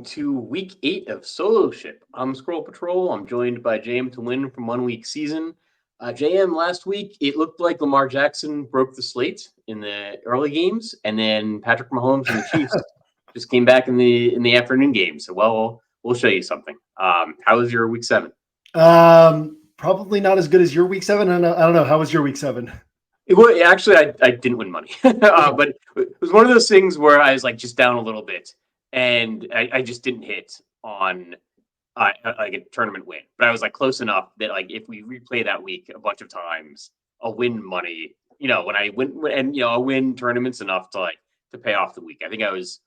to week 8 of Solo Ship. I'm Squirrel Patrol. I'm joined by JM to win from 1 week season. JM, last week it looked like Lamar Jackson broke the slate in the early games, and then Patrick Mahomes and the Chiefs just came back in the afternoon game. So, we'll show you something. How was your week 7? Probably not as good as your week 7. I don't know. How was your week 7? Actually, I didn't win money, but it was one of those things where I was like just down a little bit, and I just didn't hit on like a tournament win. But I was like close enough that like if we replay that week a bunch of times, I'll win money. When I win, and I'll win tournaments enough to pay off the week. I think I was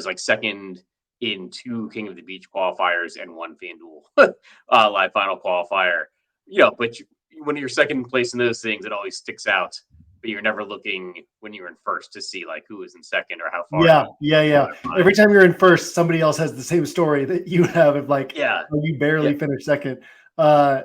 like second in 2 King of the Beach qualifiers and 1 FanDuel live final qualifier. But when you're second place in those things, it always sticks out. But you're never looking when you're in first to see like who is in second or how far. Yeah. Every time you're in first, somebody else has the same story that you have of like, you barely finished second. I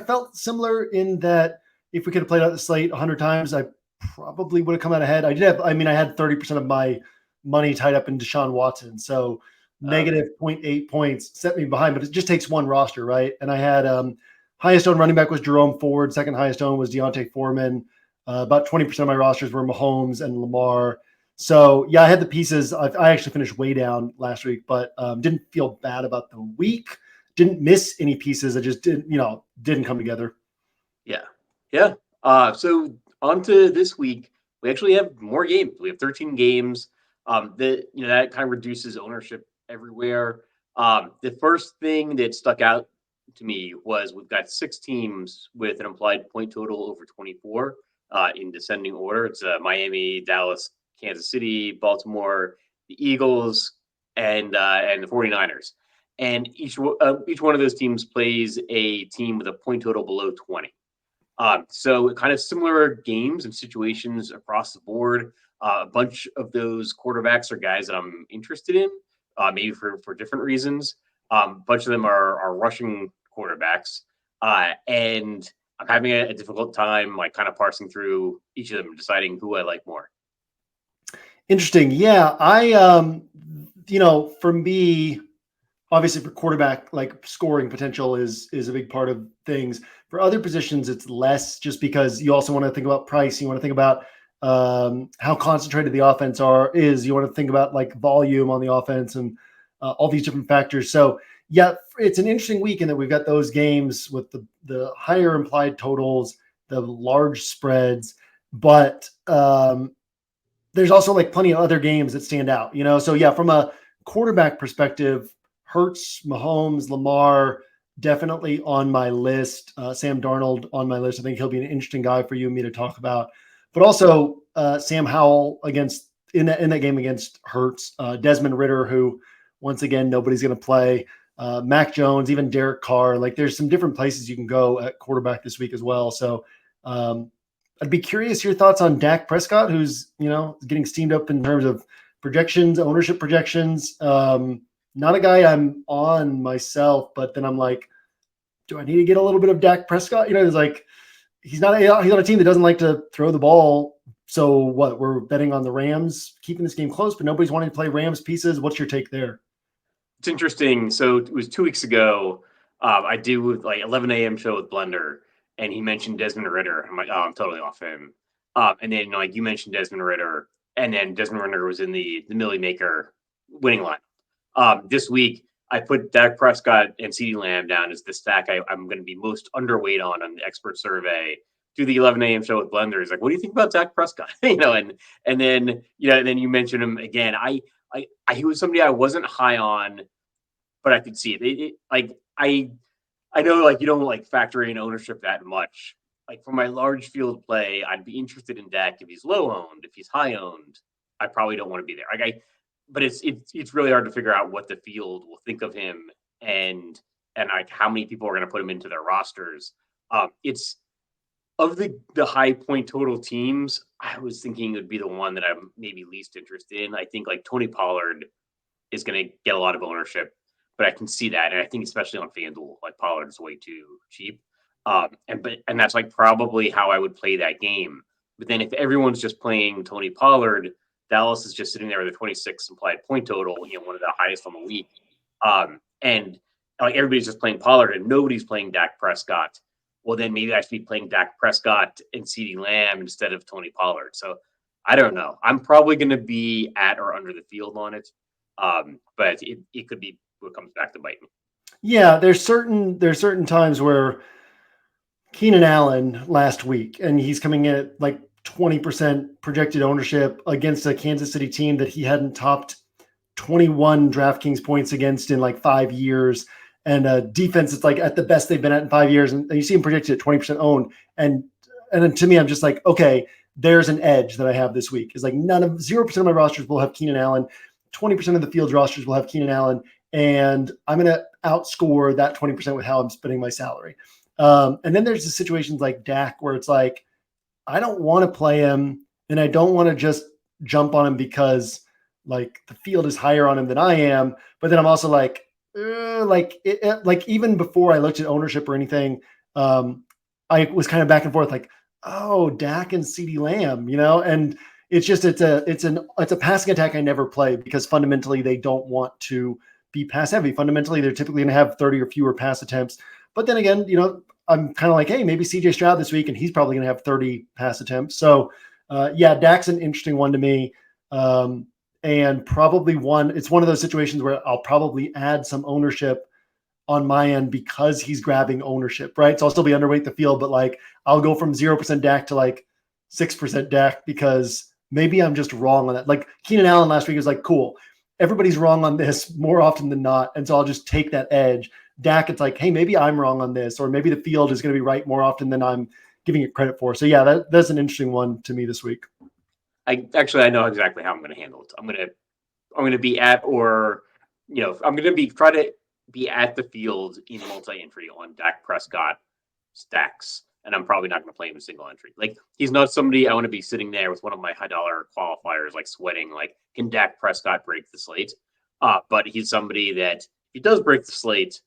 felt similar in that if we could have played out the slate 100 times, I probably would have come out ahead. I had 30% of my money tied up in Deshaun Watson. So negative 0.8 points set me behind, but it just takes one roster, right? And I had highest owned running back was Jerome Ford. Second highest owned was Deontay Foreman. About 20% of my rosters were Mahomes and Lamar. So, I had the pieces. I actually finished way down last week, but didn't feel bad about the week. Didn't miss any pieces. I just didn't come together. Yeah. So on to this week. We actually have more games. We have 13 games. That kind of reduces ownership everywhere. The first thing that stuck out to me was we've got 6 teams with an implied point total over 24 in descending order. It's Miami, Dallas, Kansas City, Baltimore, the Eagles, and the 49ers. And each one of those teams plays a team with a point total below 20. So kind of similar games and situations across the board. A bunch of those quarterbacks are guys that I'm interested in, maybe for different reasons. A bunch of them are rushing quarterbacks, and I'm having a difficult time like kind of parsing through each of them and deciding who I like more. Interesting. Yeah, I for me, obviously for quarterback, like scoring potential is a big part of things. For other positions, it's less, just because you also want to think about price. You want to think about how concentrated the offense is. You want to think about like volume on the offense and all these different factors. So it's an interesting week in that we've got those games with the higher implied totals, the large spreads, but there's also like plenty of other games that stand out. So from a quarterback perspective, Hurts, Mahomes, Lamar, definitely on my list. Sam Darnold on my list. I think he'll be an interesting guy for you and me to talk about. But also Sam Howell in that game against Hurts. Desmond Ridder, who once again nobody's going to play. Mac Jones, even Derek Carr. Like there's some different places you can go at quarterback this week as well. So I'd be curious your thoughts on Dak Prescott, who's getting steamed up in terms of projections, ownership projections. Not a guy I'm on myself, but then I'm like, do I need to get a little bit of Dak Prescott? It's like he's on a team that doesn't like to throw the ball. So what? We're betting on the Rams keeping this game close, but nobody's wanting to play Rams pieces. What's your take there? It's interesting. So it was 2 weeks ago. I do like 11 a.m. show with Blender, and he mentioned Desmond Ridder. I'm like, oh, I'm totally off him. And then like you mentioned Desmond Ridder, and then Desmond Ridder was in the Millie Maker winning line. This week, I put Dak Prescott and CeeDee Lamb down as the stack I'm going to be most underweight on the expert survey. Do the 11 a.m. show with Blender. He's like, what do you think about Dak Prescott? And then you mentioned him again. He was somebody I wasn't high on, but I could see it. I know like you don't like factor in ownership that much. Like for my large field play, I'd be interested in Dak if he's low owned. If he's high owned, I probably don't want to be there. But it's really hard to figure out what the field will think of him and like how many people are going to put him into their rosters. It's of the high point total teams. I was thinking it would be the one that I'm maybe least interested in. I think like Tony Pollard is going to get a lot of ownership, but I can see that, and I think especially on FanDuel, like Pollard is way too cheap. And that's like probably how I would play that game. But then if everyone's just playing Tony Pollard, Dallas is just sitting there with a 26 implied point total, one of the highest on the league. And like everybody's just playing Pollard and nobody's playing Dak Prescott. Well, then maybe I should be playing Dak Prescott and CeeDee Lamb instead of Tony Pollard. So I don't know. I'm probably going to be at or under the field on it. But it could be what comes back to bite me. Yeah, there's certain times where Keenan Allen last week, and he's coming in at like 20% projected ownership against a Kansas City team that he hadn't topped 21 DraftKings points against in like 5 years, and a defense that's like at the best they've been at in 5 years, and you see him projected at 20% owned, and then to me, I'm just like, okay, there's an edge that I have this week. It's like 0% of my rosters will have Keenan Allen, 20% of the field's rosters will have Keenan Allen, and I'm going to outscore that 20% with how I'm spending my salary. And then there's the situations like Dak where it's like, I don't want to play him, and I don't want to just jump on him because like the field is higher on him than I am. But then I'm also like even before I looked at ownership or anything, I was kind of back and forth like, oh, Dak and CeeDee Lamb, and it's a passing attack I never play because fundamentally they don't want to be pass heavy. Fundamentally, they're typically going to have 30 or fewer pass attempts. But then again, I'm kind of like, hey, maybe CJ Stroud this week, and he's probably going to have 30 pass attempts. So, Dak's an interesting one to me. And probably it's one of those situations where I'll probably add some ownership on my end because he's grabbing ownership, right? So I'll still be underweight the field, but like I'll go from 0% Dak to like 6% Dak because maybe I'm just wrong on that. Like Keenan Allen last week was like, cool, everybody's wrong on this more often than not. And so I'll just take that edge. Dak, it's like, hey, maybe I'm wrong on this, or maybe the field is going to be right more often than I'm giving it credit for. So yeah, that's an interesting one to me this week. I know exactly how I'm going to handle it. I'm going to be at, or I'm going to try to be at the field in multi-entry on Dak Prescott stacks, and I'm probably not going to play him in single entry. Like he's not somebody I want to be sitting there with one of my high dollar qualifiers, like sweating, like can Dak Prescott break the slate? But he's somebody that if he does break the slate,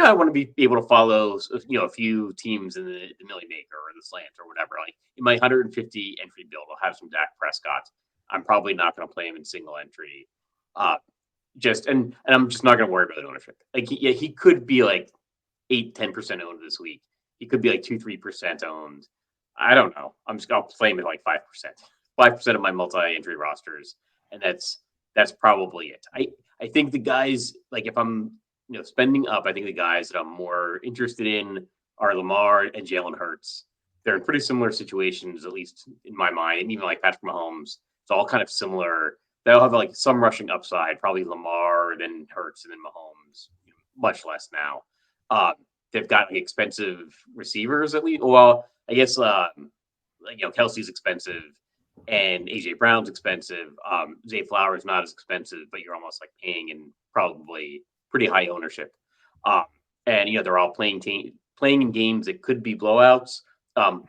I want to be able to follow, a few teams in the Millie Maker or the Slant or whatever. Like in my 150 entry build, I'll have some Dak Prescott. I'm probably not going to play him in single entry. And I'm just not going to worry about ownership. Like he could be like 8-10% owned this week. He could be like 2-3% owned. I don't know. I'll play him at like 5% of my multi-entry rosters, and that's probably it. I think the guys, like if I'm spending up, I think the guys that I'm more interested in are Lamar and Jalen Hurts. They're in pretty similar situations, at least in my mind, and even like Patrick Mahomes. It's all kind of similar. They'll have like some rushing upside, probably Lamar, then Hurts, and then Mahomes. Much less now. They've got like expensive receivers at least. Well, I guess Kelsey's expensive, and AJ Brown's expensive. Zay Flowers not as expensive, but you're almost like paying in probably pretty high ownership. And they're all playing in games that could be blowouts,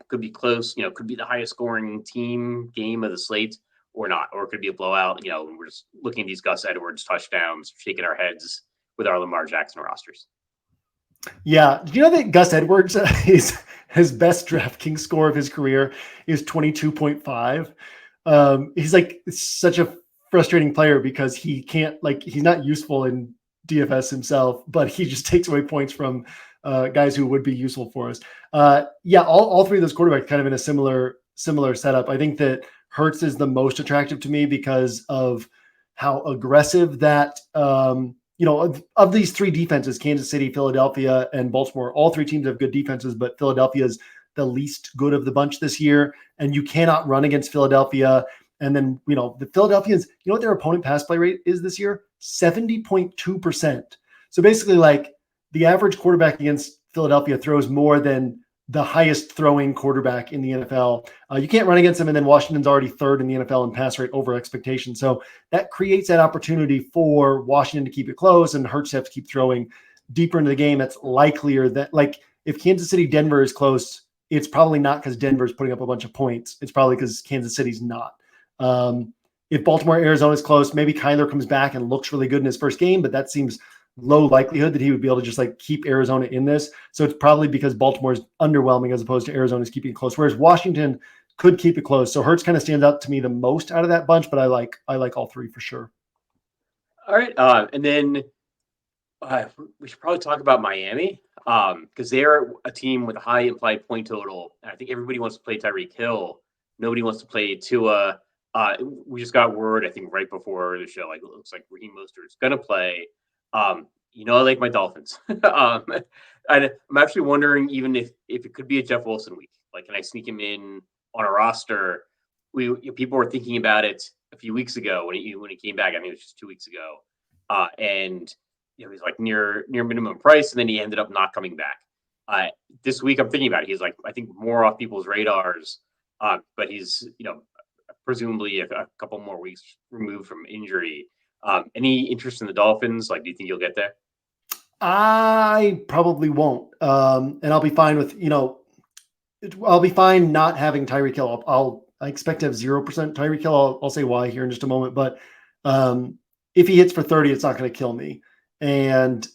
could be close. Could be the highest scoring team game of the slate, or not, or it could be a blowout. We're just looking at these Gus Edwards touchdowns, shaking our heads with our Lamar Jackson rosters. Yeah. Did you know that Gus Edwards, his best DraftKings score of his career is 22.5? He's like such a frustrating player because he can't, he's not useful in DFS himself, but he just takes away points from guys who would be useful for us. All three of those quarterbacks kind of in a similar setup. I think that Hurts is the most attractive to me because of how aggressive that, of these three defenses, Kansas City, Philadelphia, and Baltimore, all three teams have good defenses, but Philadelphia is the least good of the bunch this year. And you cannot run against Philadelphia. And then, the Philadelphians, what their opponent pass play rate is this year? 70.2%. So basically, like the average quarterback against Philadelphia throws more than the highest throwing quarterback in the NFL. You can't run against them. And then Washington's already third in the NFL in pass rate over expectation. So that creates that opportunity for Washington to keep it close and Hurts to have to keep throwing deeper into the game. That's likelier that, like, if Kansas City, Denver is close, it's probably not because Denver's putting up a bunch of points. It's probably because Kansas City's not. If Baltimore, Arizona is close, maybe Kyler comes back and looks really good in his first game, but that seems low likelihood that he would be able to just like keep Arizona in this. So it's probably because Baltimore is underwhelming as opposed to Arizona's keeping it close. Whereas Washington could keep it close. So Hurts kind of stands out to me the most out of that bunch, but I like all three for sure. All right, and then we should probably talk about Miami because they're a team with a high implied point total. And I think everybody wants to play Tyreek Hill. Nobody wants to play Tua. We just got word, I think, right before the show, like it looks like Raheem Mostert's gonna play. I like my Dolphins. I'm actually wondering even if it could be a Jeff Wilson week. Like, can I sneak him in on a roster? People were thinking about it a few weeks ago when he came back. I think it was just 2 weeks ago, and he's like near minimum price, and then he ended up not coming back. This week I'm thinking about it. He's like, I think, more off people's radars, but he's presumably a couple more weeks removed from injury. Any interest in the Dolphins? Like, do you think you'll get there? I probably won't, and I'll be fine with I'll be fine not having Tyreek Hill. I expect to have 0% Tyreek Hill. I'll say why here in just a moment, but if he hits for 30, it's not going to kill me. And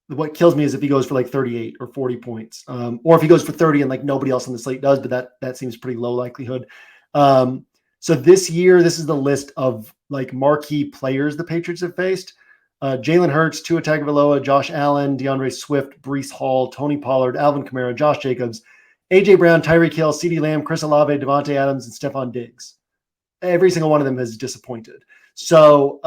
what kills me is if he goes for like 38 or 40 points, or if he goes for 30 and like nobody else on the slate does, but that seems pretty low likelihood. So this year, this is the list of like marquee players the Patriots have faced. Jalen Hurts, Tua Tagovailoa, Josh Allen, DeAndre Swift, Breece Hall, Tony Pollard, Alvin Kamara, Josh Jacobs, A.J. Brown, Tyreek Hill, CeeDee Lamb, Chris Olave, Devontae Adams, and Stephon Diggs. Every single one of them has disappointed. So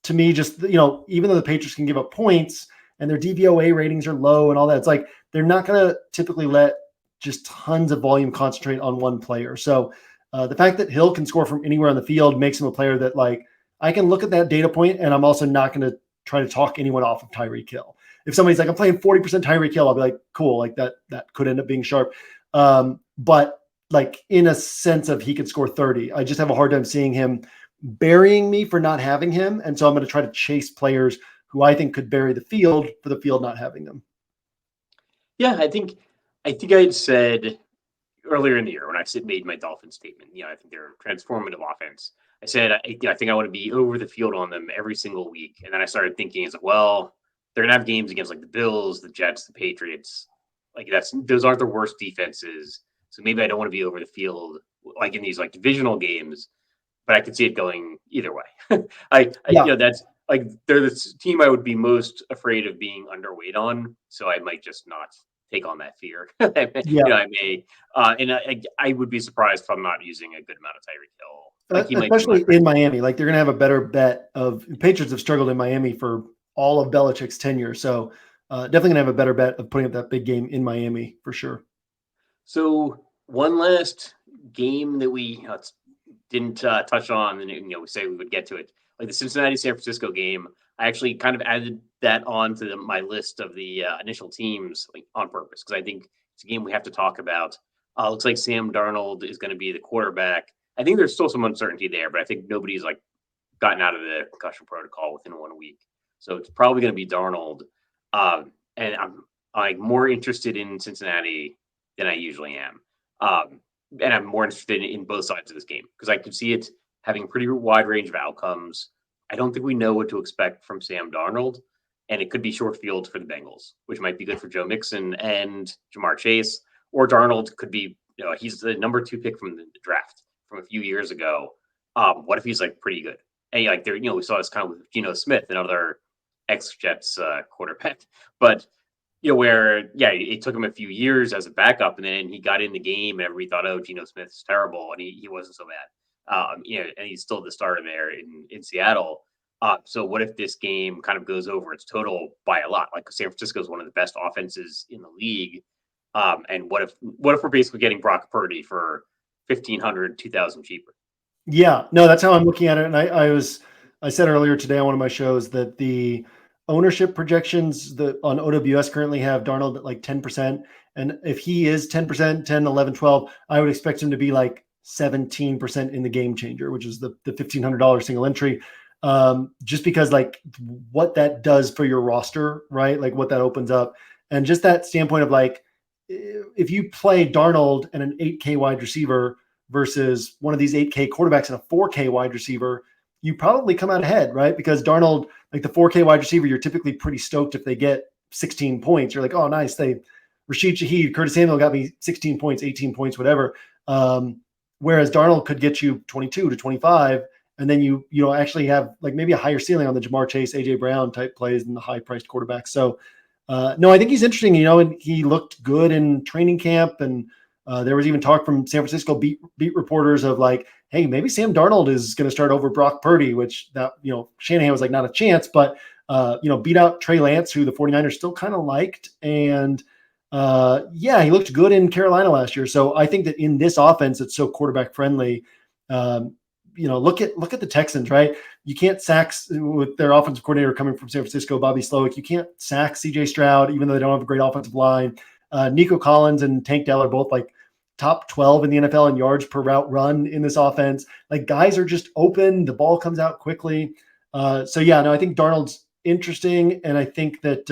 to me, just, even though the Patriots can give up points and their DVOA ratings are low and all that, it's like they're not going to typically let just tons of volume concentrate on one player. So the fact that Hill can score from anywhere on the field makes him a player that, like, I can look at that data point, and I'm also not going to try to talk anyone off of Tyreek Hill. If somebody's like, I'm playing 40% Tyreek Hill, I'll be like, cool, like that could end up being sharp. But like in a sense of he could score 30, I just have a hard time seeing him burying me for not having him. And so I'm going to try to chase players who I think could bury the field for the field not having them. Yeah, I think I had said earlier in the year when I made my Dolphin statement, I think they're a transformative offense. I said, I think I want to be over the field on them every single week. And then I started thinking, well, they're going to have games against like the Bills, the Jets, the Patriots. Like those aren't the worst defenses. So maybe I don't want to be over the field like in these like divisional games, but I could see it going either way. That's like they're the team I would be most afraid of being underweight on. So I might just not take on that fear. I may, and I would be surprised if I'm not using a good amount of Tyreek Hill. Like especially in Miami, like they're going to have a better bet of Patriots have struggled in Miami for all of Belichick's tenure. So definitely going to have a better bet of putting up that big game in Miami for sure. So one last game that we didn't touch on, and we say we would get to it, like the Cincinnati-San Francisco game. I actually kind of added that on to my list of the initial teams on purpose because I think it's a game we have to talk about. Looks like Sam Darnold is going to be the quarterback. I think there's still some uncertainty there, but I think nobody's gotten out of the concussion protocol within 1 week. So it's probably going to be Darnold. And I'm more interested in Cincinnati than I usually am. And I'm more interested in both sides of this game because I could see it having a pretty wide range of outcomes. I don't think we know what to expect from Sam Darnold, and it could be short field for the Bengals, which might be good for Joe Mixon and Jamar Chase, or Darnold could be, he's the number 2 pick from the draft from a few years ago. What if he's pretty good? And we saw this kind of with Geno Smith, another ex-Jets quarterback, but it took him a few years as a backup, and then he got in the game, and everybody thought, oh, Geno Smith's terrible, and he wasn't so bad. And he's still the starter there in Seattle. So what if this game kind of goes over its total by a lot? Like San Francisco is one of the best offenses in the league. And what if we're basically getting Brock Purdy for $1,500, $2,000 cheaper? Yeah, no, that's how I'm looking at it. And I said earlier today on one of my shows that the ownership projections on OWS currently have Darnold at like 10%. And if he is 10%, 10, 11, 12, I would expect him to be like 17% in the game changer, which is the $1,500 single entry. Just because like what that does for your roster, right? Like what that opens up. And just that standpoint of like, if you play Darnold and an 8K wide receiver versus one of these 8K quarterbacks and a 4K wide receiver, you probably come out ahead, right? Because Darnold, like the 4K wide receiver, you're typically pretty stoked if they get 16 points. You're like, oh, nice. Rashid Shaheed, Curtis Samuel got me 16 points, 18 points, whatever. whereas Darnold could get you 22 to 25. And then you actually have like maybe a higher ceiling on the Jamar Chase, AJ Brown type plays than the high priced quarterbacks. So no, I think he's interesting, and he looked good in training camp. And there was even talk from San Francisco beat reporters of like, hey, maybe Sam Darnold is going to start over Brock Purdy, which that, Shanahan was like, not a chance, but beat out Trey Lance, who the 49ers still kind of liked. And he looked good in Carolina last year. So I think that in this offense, it's so quarterback friendly. Look at the Texans, right? You can't sack with their offensive coordinator coming from San Francisco, Bobby Slowick. You can't sack CJ Stroud, even though they don't have a great offensive line. Nico Collins and Tank Dell are both like top 12 in the NFL in yards per route run in this offense. Like guys are just open. The ball comes out quickly. I think Darnold's interesting. And I think that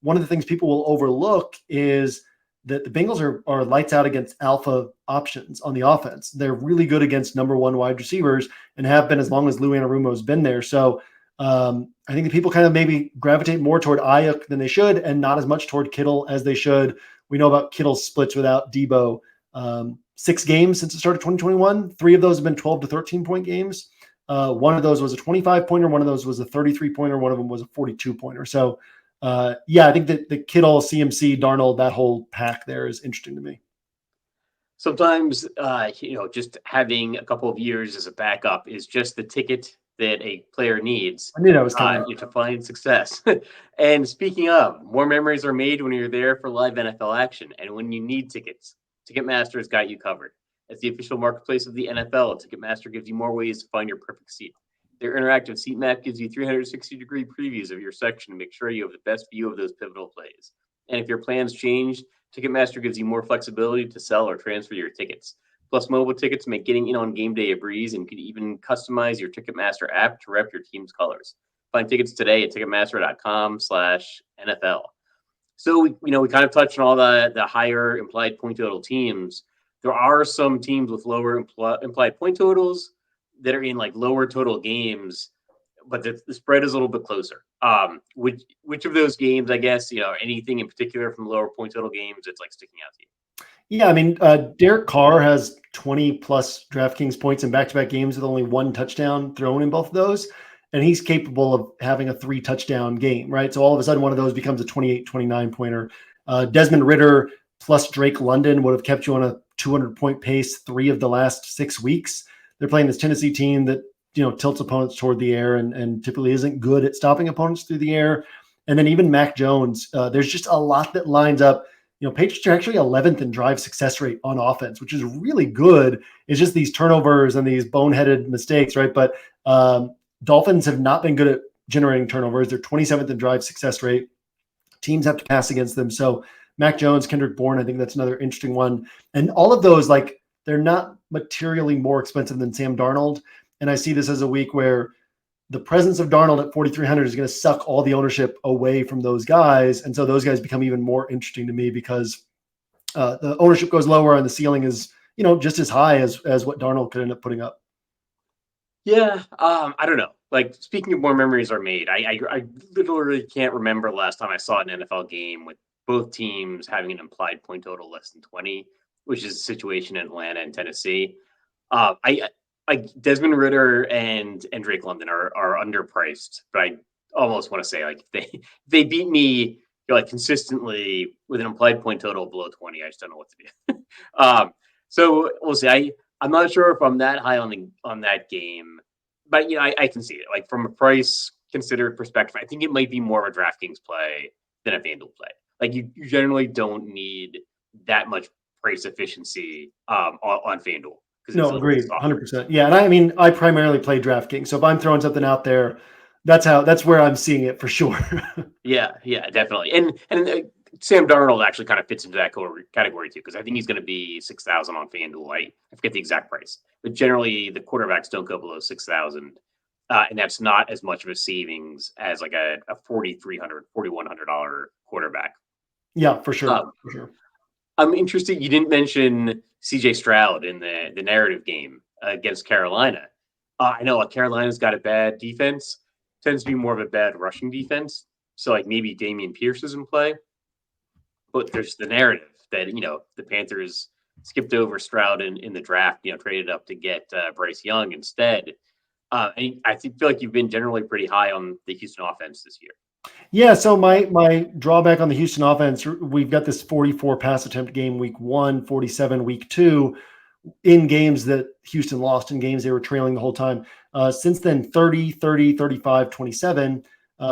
one of the things people will overlook is that the Bengals are lights out against alpha options on the offense. They're really good against number one wide receivers and have been as long as Lou Anarumo has been there. So I think that people kind of maybe gravitate more toward Ayuk than they should and not as much toward Kittle as they should. We know about Kittle's splits without Debo. 6 games since the start of 2021. 3 of those have been 12 to 13 point games. One of those was a 25 pointer. One of those was a 33 pointer. One of them was a 42 pointer. So I think that the Kittle, CMC, Darnold, that whole pack there is interesting to me. Sometimes, just having a couple of years as a backup is just the ticket that a player needs. I knew that was coming to find success. And speaking of, more memories are made when you're there for live NFL action. And when you need tickets, Ticketmaster has got you covered. As the official marketplace of the NFL, Ticketmaster gives you more ways to find your perfect seat. Their interactive seat map gives you 360-degree previews of your section to make sure you have the best view of those pivotal plays. And if your plans change, Ticketmaster gives you more flexibility to sell or transfer your tickets. Plus, mobile tickets make getting in on game day a breeze, and you can even customize your Ticketmaster app to rep your team's colors. Find tickets today at Ticketmaster.com/NFL. So we kind of touched on all the higher implied point total teams. There are some teams with lower implied point totals that are in like lower total games, but the spread is a little bit closer. Which of those games, I guess, anything in particular from lower point total games that's like sticking out to you? Yeah, I mean, Derek Carr has 20 plus DraftKings points in back-to-back games with only 1 touchdown thrown in both of those. And he's capable of having a 3 touchdown game, right? So all of a sudden, one of those becomes a 28, 29 pointer. Desmond Ridder plus Drake London would have kept you on a 200-point pace 3 of the last 6 weeks. They're playing this Tennessee team that, tilts opponents toward the air and typically isn't good at stopping opponents through the air. And then even Mac Jones, there's just a lot that lines up. Patriots are actually 11th in drive success rate on offense, which is really good. It's just these turnovers and these boneheaded mistakes, right? But Dolphins have not been good at generating turnovers. They're 27th in drive success rate. Teams have to pass against them. So Mac Jones, Kendrick Bourne, I think that's another interesting one. And all of those, like, they're not materially more expensive than Sam Darnold. And I see this as a week where the presence of Darnold at 4,300 is going to suck all the ownership away from those guys. And so those guys become even more interesting to me because the ownership goes lower and the ceiling is, just as high as what Darnold could end up putting up. Yeah, I don't know. Like, speaking of more memories are made, I literally can't remember the last time I saw an NFL game with both teams having an implied point total less than 20, which is the situation in Atlanta and Tennessee. Desmond Ridder and Drake London are underpriced, but I almost want to say like if they beat me consistently with an implied point total below 20, I just don't know what to do. So we'll see. I'm not sure if I'm that high on that game, but I can see it. Like from a price considered perspective, I think it might be more of a DraftKings play than a FanDuel play. Like you generally don't need that much price efficiency on FanDuel. No, agreed, 100%. Yeah, and I mean, I primarily play DraftKings, so if I'm throwing something out there, that's where I'm seeing it for sure. Yeah, definitely. And Sam Darnold actually kind of fits into that category too, because I think he's going to be 6,000 on FanDuel. I forget the exact price, but generally the quarterbacks don't go below 6,000, and that's not as much of a savings as like a $4,300, $4,100 quarterback. Yeah, for sure. For sure. I'm interested. You didn't mention CJ Stroud in the narrative game against Carolina. I know Carolina's got a bad defense, tends to be more of a bad rushing defense. So like maybe Dameon Pierce is in play, but there's the narrative that the Panthers skipped over Stroud in the draft, traded up to get Bryce Young instead. And I feel like you've been generally pretty high on the Houston offense this year. Yeah, so my drawback on the Houston offense, we've got this 44 pass attempt game week 1, 47 week 2, in games that Houston lost, in games they were trailing the whole time. Since then, 30, 30, 35, 27,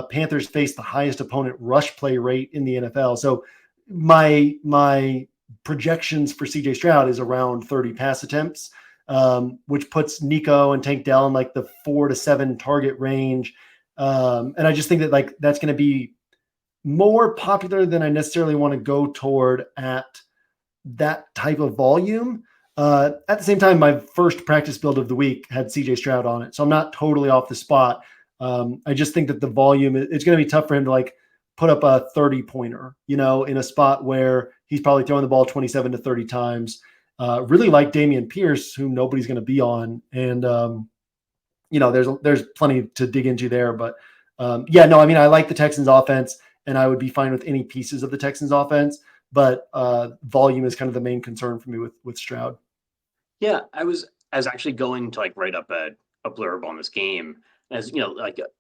Panthers faced the highest opponent rush play rate in the NFL. So my projections for CJ Stroud is around 30 pass attempts, which puts Nico and Tank Dell in like the 4 to 7 target range. And I just think that like that's going to be more popular than I necessarily want to go toward at that type of volume. At the same time, my first practice build of the week had CJ Stroud on it, so I'm not totally off the spot. I just think that the volume, it's going to be tough for him to like put up a 30 pointer, in a spot where he's probably throwing the ball 27 to 30 times. Really like Dameon Pierce, who nobody's going to be on. And, there's plenty to dig into there, but I like the Texans offense and I would be fine with any pieces of the Texans offense, but volume is kind of the main concern for me with Stroud. Yeah, I was actually going to like write up a blurb on this game, as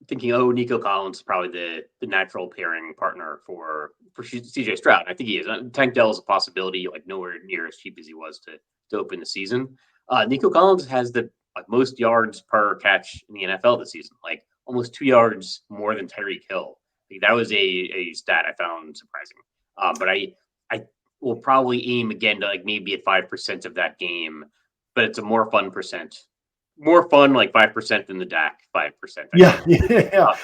thinking, Nico Collins is probably the natural pairing partner for CJ Stroud. And I think he is. Tank Dell is a possibility, like nowhere near as cheap as he was to open the season. Nico Collins has the most yards per catch in the NFL this season, like almost 2 yards more than Tyreek Hill. Like, that was a stat I found surprising. But I will probably aim again to like maybe at 5% of that game, but it's a more fun more fun, like 5% than the Dak 5%. Yeah. I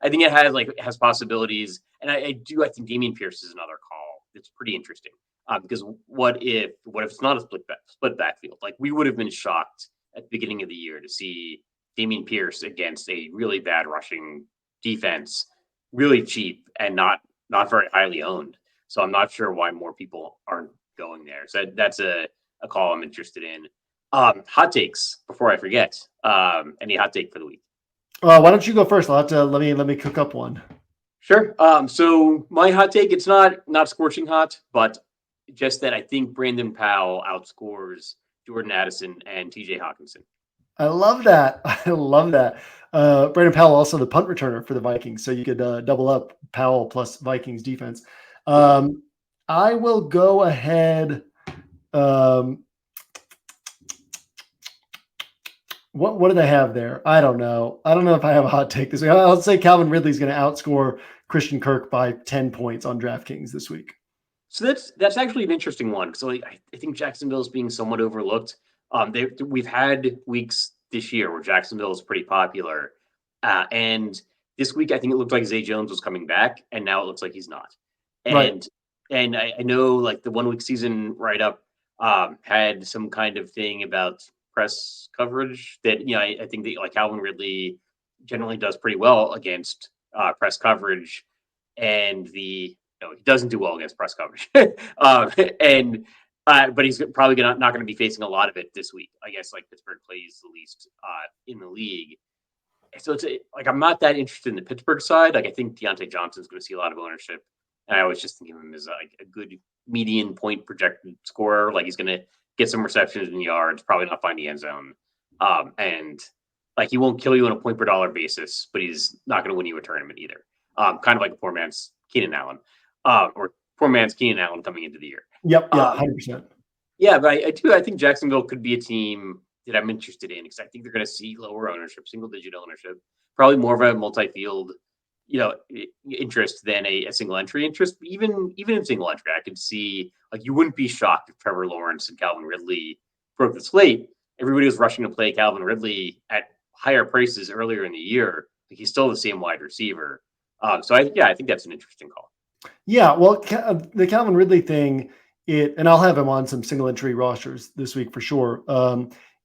think it has possibilities, and I think Dameon Pierce is another call. It's pretty interesting because what if it's not a split backfield? Like, we would have been shocked at the beginning of the year to see Dameon Pierce against a really bad rushing defense, really cheap and not very highly owned. So I'm not sure why more people aren't going there. So that's a call I'm interested in. Hot takes before I forget. Any hot take for the week? Why don't you go first? I'll have to let me cook up one. Sure. So my hot take, it's not scorching hot, but just that I think Brandon Powell outscores Jordan Addison and TJ Hawkinson. I love that. I love that. Brandon Powell, also the punt returner for the Vikings, so you could double up Powell plus Vikings defense. I will go ahead. What did I have there? I don't know. I don't know if I have a hot take this week. I'll say Calvin Ridley's going to outscore Christian Kirk by 10 points on DraftKings this week. So that's actually an interesting one, because I think Jacksonville is being somewhat overlooked. We've had weeks this year where Jacksonville is pretty popular, and this week I think it looked like Zay Jones was coming back, and now it looks like he's not. And right. And I know like the 1 week season write up had some kind of thing about press coverage that I think that like Calvin Ridley generally does pretty well against press coverage, and he doesn't do well against press coverage. But he's probably not going to be facing a lot of it this week. I guess like Pittsburgh plays the least in the league. So it's like I'm not that interested in the Pittsburgh side. Like I think Deontay Johnson's going to see a lot of ownership, and I was just thinking of him as like a good median point projected scorer. Like he's going to get some receptions and yards, probably not find the end zone, and like he won't kill you on a point per dollar basis, but he's not going to win you a tournament either. Kind of like a poor man's Keenan Allen, or poor man's Keenan Allen coming into the year. Yep, 100%. Yeah, but I think Jacksonville could be a team that I'm interested in, because I think they're going to see lower ownership, single-digit ownership, probably more of a multi-field, interest than a single entry interest. Even in single entry, I could see like you wouldn't be shocked if Trevor Lawrence and Calvin Ridley broke the slate. Everybody was rushing to play Calvin Ridley at higher prices earlier in the year. Like he's still the same wide receiver. So I think that's an interesting call. Yeah, well, the Calvin Ridley thing, and I'll have him on some single entry rosters this week for sure.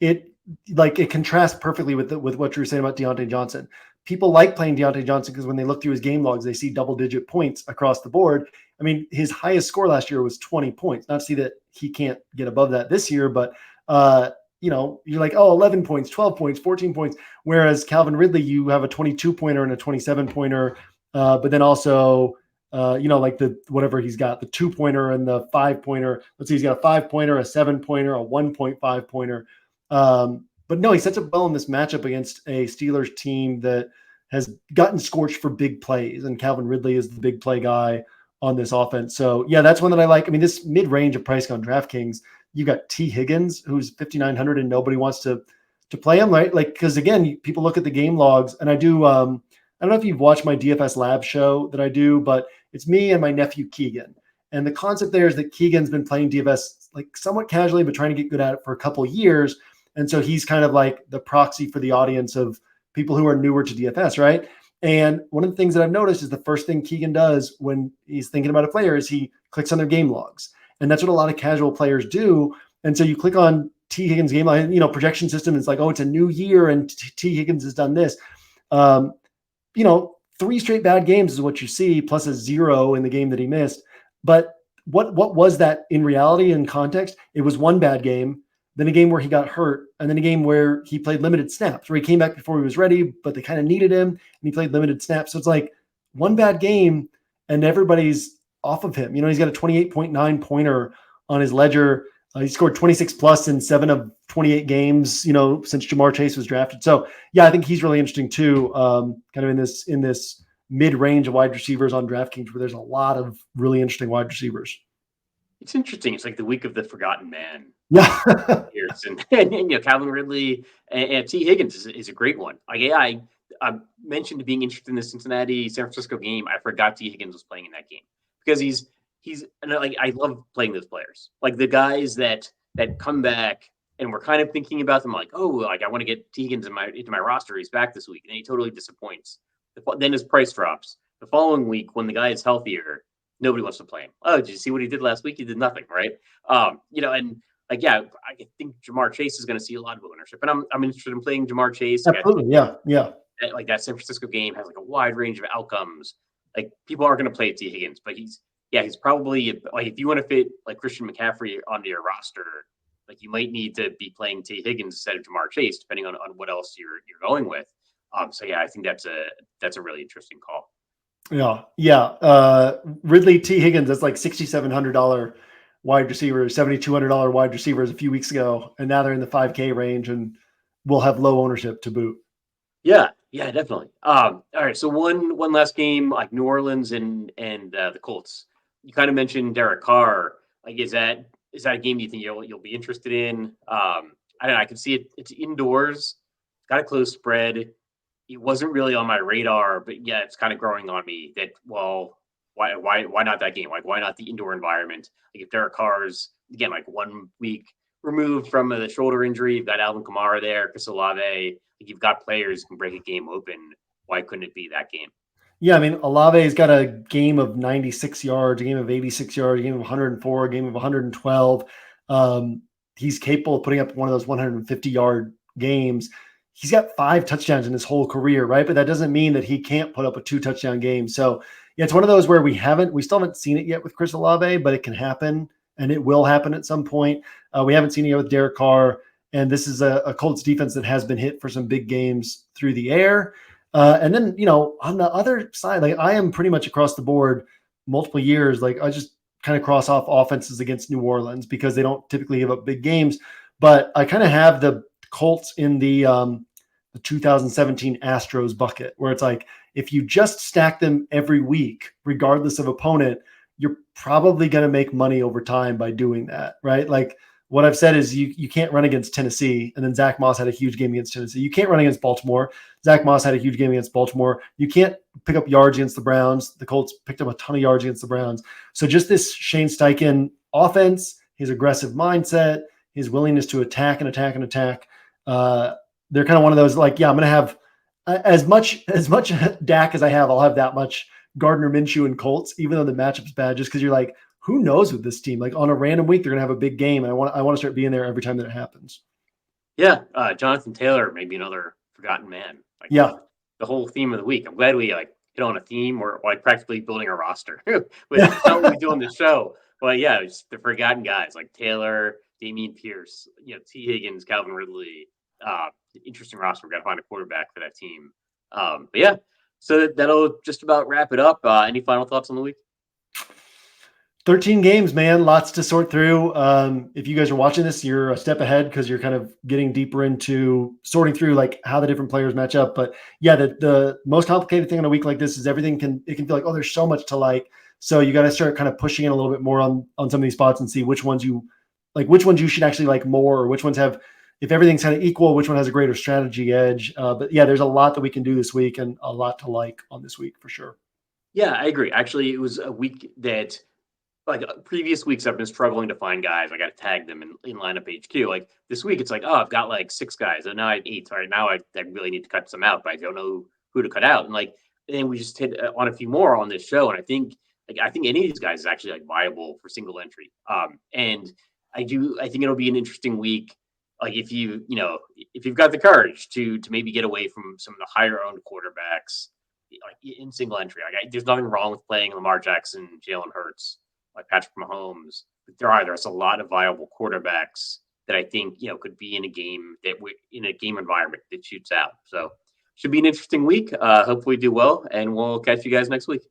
It contrasts perfectly with what you were saying about Deontay Johnson. People like playing Deontay Johnson because when they look through his game logs, they see double-digit points across the board. I mean, his highest score last year was 20 points. Not to see that he can't get above that this year, but you're like, 11 points, 12 points, 14 points. Whereas Calvin Ridley, you have a 22-pointer and a 27-pointer, but then also like the whatever he's got, the 2-pointer and the 5-pointer. Let's see, he's got a 5-pointer, a 7-pointer, a 1.5 pointer. But no, he sets up well in this matchup against a Steelers team that has gotten scorched for big plays, and Calvin Ridley is the big play guy on this offense. So yeah, that's one that I like. I mean, this mid-range of price on DraftKings, you got T. Higgins, who's 5,900, and nobody wants to play him, right? Like, because again, people look at the game logs, and I do. I don't know if you've watched my DFS Lab show that I do, but it's me and my nephew Keegan. And the concept there is that Keegan's been playing DFS like somewhat casually, but trying to get good at it for a couple of years. And so he's kind of like the proxy for the audience of people who are newer to DFS, right? And one of the things that I've noticed is the first thing Keegan does when he's thinking about a player is he clicks on their game logs. And that's what a lot of casual players do. And so you click on T. Higgins' game log, projection system. It's like, oh, it's a new year and T. Higgins has done this. 3 straight bad games is what you see, plus a 0 in the game that he missed. But what was that in reality, in context? It was one bad game, then a game where he got hurt, and then a game where he played limited snaps, where he came back before he was ready, but they kind of needed him, and he played limited snaps. So it's like one bad game, and everybody's off of him. He's got a 28.9 pointer on his ledger. He scored 26 plus in 7 of 28 games, since Jamar Chase was drafted. So yeah, I think he's really interesting too. Kind of in this mid-range of wide receivers on DraftKings, where there's a lot of really interesting wide receivers. It's interesting. It's like the week of the forgotten man. Yeah. and Calvin Ridley and T. Higgins is a great one. Like, yeah, I mentioned being interested in the Cincinnati San Francisco game. I forgot T. Higgins was playing in that game because he's like, I love playing those players, like the guys that come back and we're kind of thinking about them like, oh, like I want to get T. Higgins into my roster. He's back this week, and he totally disappoints. Then his price drops the following week when the guy is healthier. Nobody wants to play him. Oh, did you see what he did last week? He did nothing, right? And like, yeah, I think Jamar Chase is going to see a lot of ownership, and I'm interested in playing Jamar Chase. Absolutely, yeah. Like that San Francisco game has like a wide range of outcomes. Like people aren't going to play T. Higgins, but he's probably like, if you want to fit like Christian McCaffrey onto your roster, like you might need to be playing T. Higgins instead of Jamar Chase, depending on what else you're going with. So yeah, I think that's a really interesting call. Yeah. Ridley, T. Higgins, that's like $6,700 wide receiver, $7,200 wide receivers a few weeks ago, and now they're in the 5K range and will have low ownership to boot. Yeah, definitely. All right, so one last game, like New Orleans and the Colts. You kind of mentioned Derek Carr. Like, is that a game you think you'll be interested in? I don't know. I can see it. It's indoors. It's got a close spread. It wasn't really on my radar, but yeah, it's kind of growing on me that, well, why not that game? Like, why not the indoor environment? Like, if Derek Carr's, again, like 1 week removed from the shoulder injury, you've got Alvin Kamara there, Chris Olave, like you've got players who can break a game open. Why couldn't it be that game? Yeah, I mean, Olave's got a game of 96 yards, a game of 86 yards, a game of 104, a game of 112. He's capable of putting up one of those 150-yard games. He's got 5 touchdowns in his whole career, right? But that doesn't mean that he can't put up a 2-touchdown game. So yeah, it's one of those where we still haven't seen it yet with Chris Olave, but it can happen and it will happen at some point. We haven't seen it yet with Derek Carr, and this is a Colts defense that has been hit for some big games through the air. And then, on the other side, like I am pretty much across the board multiple years. Like I just kind of cross off offenses against New Orleans because they don't typically give up big games. But I kind of have the Colts in the 2017 Astros bucket, where it's like, if you just stack them every week, regardless of opponent, you're probably going to make money over time by doing that, right? Like what I've said is you can't run against Tennessee, and then Zach Moss had a huge game against Tennessee. You can't run against Baltimore. Zach Moss had a huge game against Baltimore. You can't pick up yards against the Browns. The Colts picked up a ton of yards against the Browns. So just this Shane Steichen offense, his aggressive mindset, his willingness to attack and attack and attack. They're kind of one of those, like, yeah, I'm going to have as much Dak as I have. I'll have that much Gardner Minshew and Colts, even though the matchup's bad, just because you're like, who knows with this team? Like on a random week, they're going to have a big game. And I want to start being there every time that it happens. Yeah. Jonathan Taylor, maybe another forgotten man. Like, yeah. The whole theme of the week. I'm glad we hit on a theme or like practically building a roster with how we do on the show. But yeah, it's the forgotten guys like Taylor, Dameon Pierce, T. Higgins, Calvin Ridley. Interesting roster. We got to find a quarterback for that team. But yeah, So that'll just about wrap it up. Any final thoughts on the week? 13 games, man. Lots to sort through. If you guys are watching this, you're a step ahead because you're kind of getting deeper into sorting through like how the different players match up. But yeah, the most complicated thing on a week like this is it can feel like, oh, there's so much to like. So you got to start kind of pushing in a little bit more on some of these spots and see which ones you should actually like more, or which ones have, if everything's kind of equal, which one has a great strategy edge. But yeah, there's a lot that we can do this week and a lot to like on this week for sure. Yeah, I agree. Actually, it was a week that previous weeks I've been struggling to find guys. I got to tag them in lineup HQ. Like this week, it's like, oh, I've got like 6 guys, and now I have 8. All right, now I really need to cut some out, but I don't know who to cut out. And then we just hit on a few more on this show, and I think any of these guys is actually like viable for single entry. And I think it'll be an interesting week. Like if you've got the courage to maybe get away from some of the higher owned quarterbacks, like in single entry. There's nothing wrong with playing Lamar Jackson, Jalen Hurts, like Patrick Mahomes. But there's a lot of viable quarterbacks that I think could be in a game in a game environment that shoots out. So should be an interesting week. Hopefully do well, and we'll catch you guys next week.